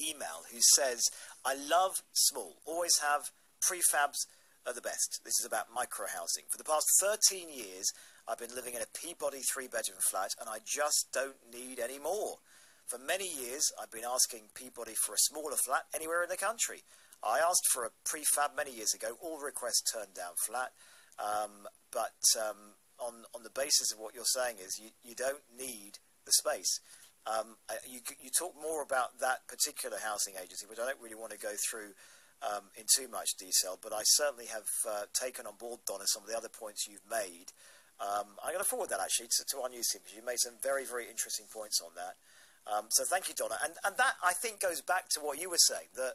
email who says, I love small, always have, prefabs are the best. This is about micro-housing. For the past 13 years, I've been living in a Peabody 3-bedroom flat, and I just don't need any more. For many years, I've been asking Peabody for a smaller flat anywhere in the country. I asked for a prefab many years ago. All requests turned down flat. But on the basis of what you're saying is you don't need the space. You talk more about that particular housing agency, which I don't really want to go through in too much detail, but I certainly have taken on board, Donna, some of the other points you've made. I'm going to forward that actually to our news team, because you made some very, very interesting points on that. So thank you, Donna. And that, I think, goes back to what you were saying, that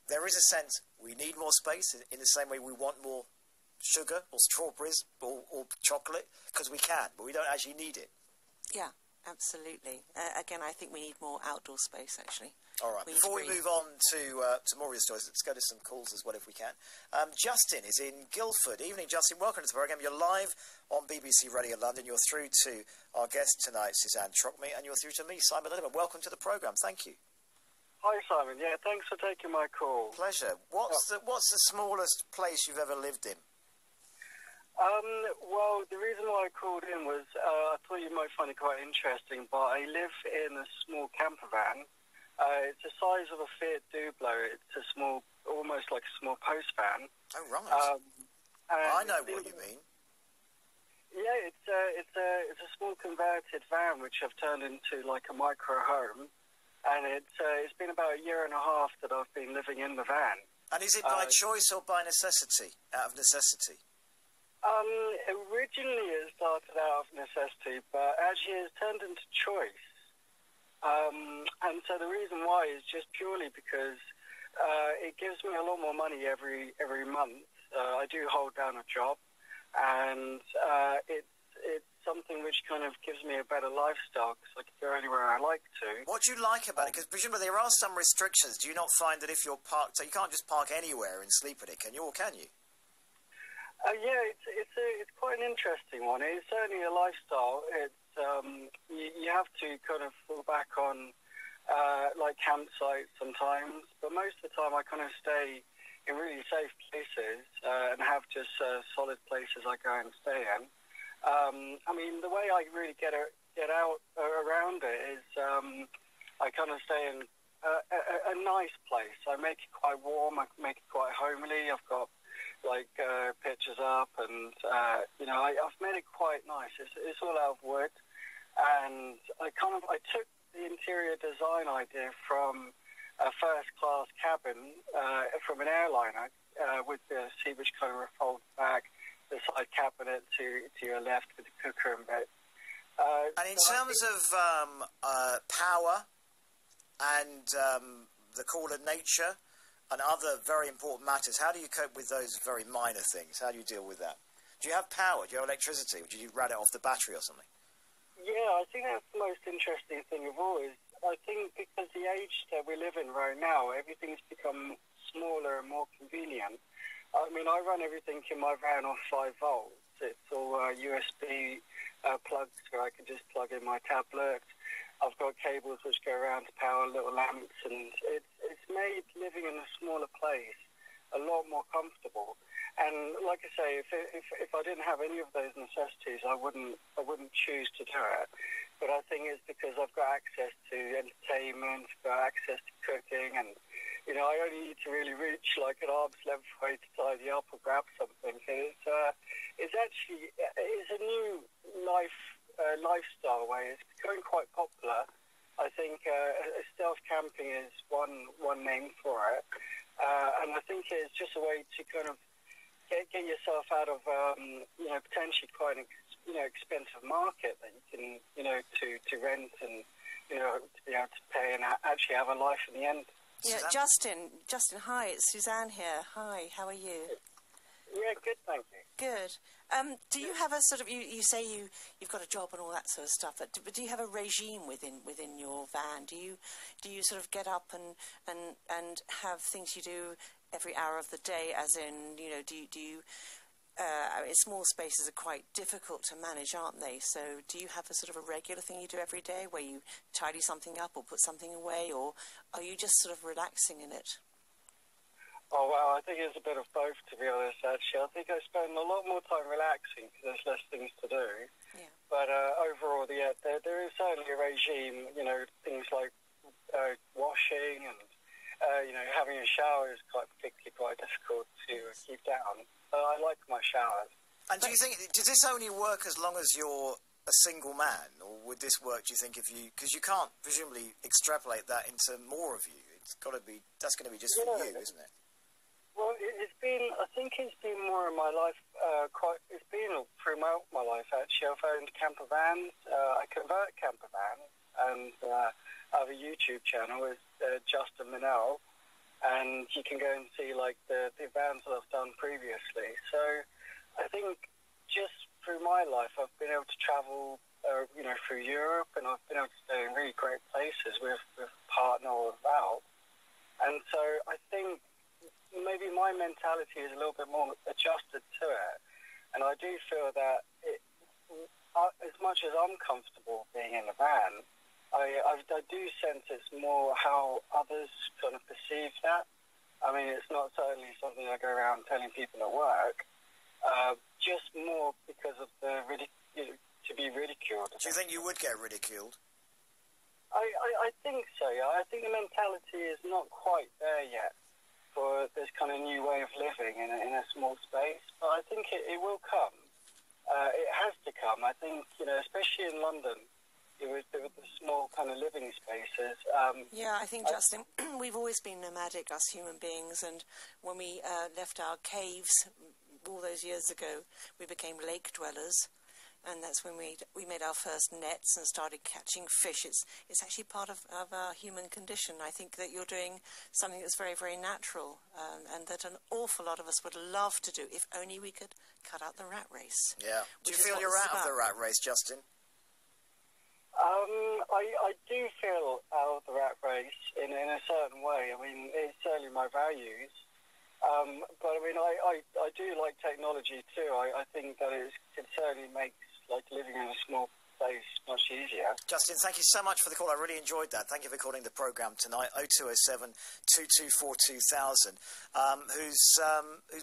there is a sense we need more space in the same way we want more sugar or strawberries or chocolate, because we can, but we don't actually need it. Yeah. Absolutely. Again, I think we need more outdoor space, actually. All right. Before we move on to more of your stories, let's go to some calls as well, if we can. Justin is in Guildford. Evening, Justin. Welcome to the programme. You're live on BBC Radio London. You're through to our guest tonight, Suzanne Trockme, and you're through to me, Simon Lederman. Welcome to the programme. Thank you. Hi, Simon. Yeah, thanks for taking my call. Pleasure. What's the smallest place you've ever lived in? Well, the reason why I called in was I thought you might find it quite interesting, but I live in a small campervan. It's the size of a Fiat Dublo. It's a small, almost like a small post van. Oh, right. I know what you mean. Yeah, it's a small converted van which I've turned into like a micro home, and it's been about a year and a half that I've been living in the van. And is it by choice or by necessity? Out of necessity? Originally it started out of necessity, but actually it's turned into choice. And so the reason why is just purely because it gives me a lot more money every month. I do hold down a job, and it's something which kind of gives me a better lifestyle, because I can go anywhere I like to. What do you like about it? Because presumably there are some restrictions. Do you not find that if you're parked, so you can't just park anywhere and sleep in it, can you, or can you? Yeah, it's quite an interesting one. It's certainly a lifestyle. It's you have to kind of fall back on like campsites sometimes, but most of the time I kind of stay in really safe places and have just solid places I go and stay in. I mean, the way I really get out around it is I kind of stay in a nice place. I make it quite warm. I make it quite homely. I've got like pictures up, and I've made it quite nice. It's all out of wood, and I took the interior design idea from a first class cabin from an airliner with the seat which kind of refolds back, the side cabinet to your left with the cooker and bed. And in terms of power and the cooler nature and other very important matters, how do you cope with those very minor things? How do you deal with that? Do you have power? Do you have electricity? Or do you run it off the battery or something? Yeah, I think that's the most interesting thing of all. Is I think because the age that we live in right now, everything's become smaller and more convenient. I mean, I run everything in my van off 5 volts. It's all USB plugs where I can just plug in my tablet. I've got cables which go around to power little lamps, and it's made living in a smaller place a lot more comfortable. And like I say, if I didn't have any of those necessities, I wouldn't choose to do it. But I think it's because I've got access to entertainment, got access to cooking, and I only need to really reach like an arm's length away to tidy up or grab something. It's actually a new lifestyle way. It's becoming quite popular. I think stealth camping is one name for it, and I think it's just a way to kind of get yourself out of potentially quite an expensive market that you can to rent and to be able to pay and actually have a life in the end. Yeah, Justin, hi, it's Suzanne here. Hi, how are you? Yeah, good, thank you. Good. Do you have a sort of, you say you've got a job and all that sort of stuff, but do you have a regime within your van? Do you sort of get up and have things you do every hour of the day, as in, do you small spaces are quite difficult to manage, aren't they? So do you have a sort of a regular thing you do every day where you tidy something up or put something away, or are you just sort of relaxing in it? Oh, well, I think it's a bit of both, to be honest, actually. I think I spend a lot more time relaxing because there's less things to do. Yeah. But overall, yeah, there is certainly a regime, you know, things like washing and, you know, having a shower is particularly quite difficult to keep down. I like my showers. And do you think, does this only work as long as you're a single man? Or would this work, do you think, if you, because you can't presumably extrapolate that into more of you. It's got to be, that's going to be just for you, isn't it? Well, I think it's been more in my life, it's been throughout my life, actually. I've owned camper vans, I convert camper vans, and I have a YouTube channel with Justin Meynell, and you can go and see, like, the vans that I've done previously. So I think just through my life, I've been able to travel, you know, through Europe, and I've been able to stay in really great places with a partner or without. And so I think maybe my mentality is a little bit more adjusted to it, and I do feel that as much as I'm comfortable being in a van, I do sense it's more how others kind of perceive that. I mean, it's not certainly something I go around telling people at work, just more because of the to be ridiculed. Do you think you would get ridiculed? I think so, yeah. I think the mentality is not quite there yet for this kind of new way of living in a small space, but I think it will come. It has to come. I think, you know, especially in London, with the small kind of living spaces. Yeah, I think, Justin, we've always been nomadic, us human beings, and when we left our caves all those years ago, we became lake dwellers. And that's when we made our first nets and started catching fish. It's actually part of our human condition. I think that you're doing something that's very, very natural, and that an awful lot of us would love to do, if only we could cut out the rat race. Yeah. Do you feel you're out of the rat race, Justin? I do feel out of the rat race in a certain way. I mean, it's certainly my values. But I mean, I do like technology too. I think that it certainly makes like living in a small place much easier. Justin, thank you so much for the call. I really enjoyed that. Thank you for calling the programme tonight. 0207 224 2000. Who's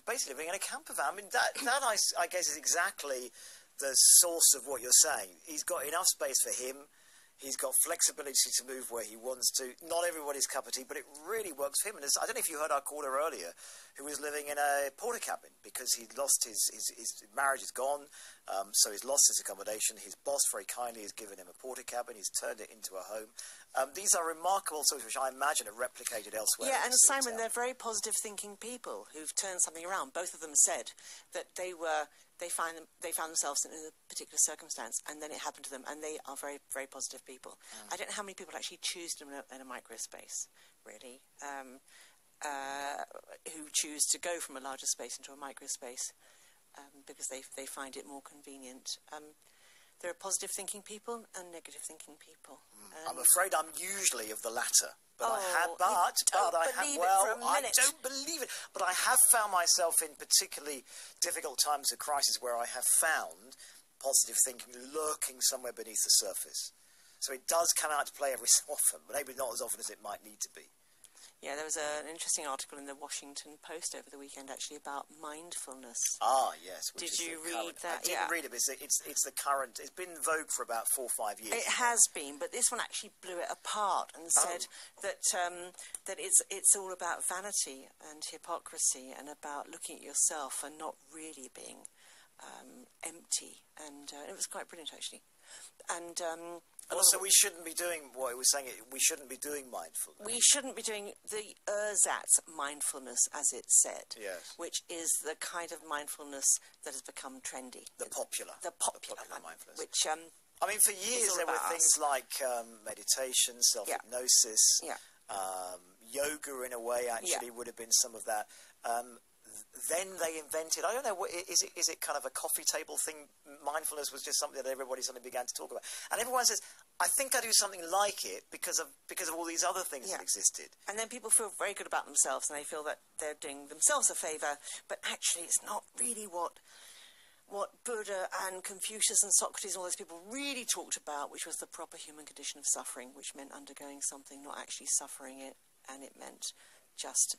basically living in a camper van. I mean, that I guess is exactly the source of what you're saying. He's got enough space for him. He's got flexibility to move where he wants to. Not everybody's cup of tea, but it really works for him. And I don't know if you heard our caller earlier, who was living in a porta cabin because he'd lost his marriage is gone, so he's lost his accommodation. His boss very kindly has given him a porta cabin. He's turned it into a home. These are remarkable stories which I imagine are replicated elsewhere. Yeah, and Simon, they're very positive thinking people who've turned something around. Both of them said that they found themselves in a particular circumstance, and then it happened to them, and they are very, very positive people. I don't know how many people actually choose to live in a microspace, really, who choose to go from a larger space into a microspace because they find it more convenient. There are positive thinking people and negative thinking people. I'm afraid I'm usually of the latter. But I don't believe it. But I have found myself in particularly difficult times of crisis where I have found positive thinking lurking somewhere beneath the surface. So it does come out to play every so often, but maybe not as often as it might need to be. Yeah, there was an interesting article in the Washington Post over the weekend, actually, about mindfulness. Ah, yes. Did you read that? I didn't read it, but it's the current. It's been in vogue for about 4 or 5 years. It has been, but this one actually blew it apart and said that it's all about vanity and hypocrisy and about looking at yourself and not really being empty. And it was quite brilliant, actually. And also, we shouldn't be doing what it was saying. We shouldn't be doing mindfulness. We shouldn't be doing the ersatz mindfulness, as it said, yes, which is the kind of mindfulness that has become trendy. The popular mindfulness. Which I mean, for years there were things like meditation, self-hypnosis, yoga. In a way, actually, would have been some of that. Then they invented, I don't know, is it kind of a coffee table thing? Mindfulness was just something that everybody suddenly began to talk about. And everyone says, I think I do something like it because of all these other things that existed. And then people feel very good about themselves and they feel that they're doing themselves a favour, but actually it's not really what what Buddha and Confucius and Socrates and all those people really talked about, which was the proper human condition of suffering, which meant undergoing something, not actually suffering it, and it meant just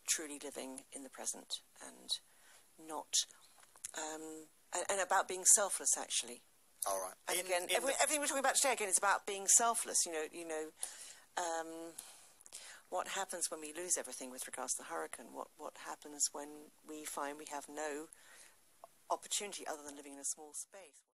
truly living in the present and not, and about being selfless, actually. All right. And again, everything we're talking about today, again, is about being selfless. What happens when we lose everything with regards to the hurricane? What happens when we find we have no opportunity other than living in a small space?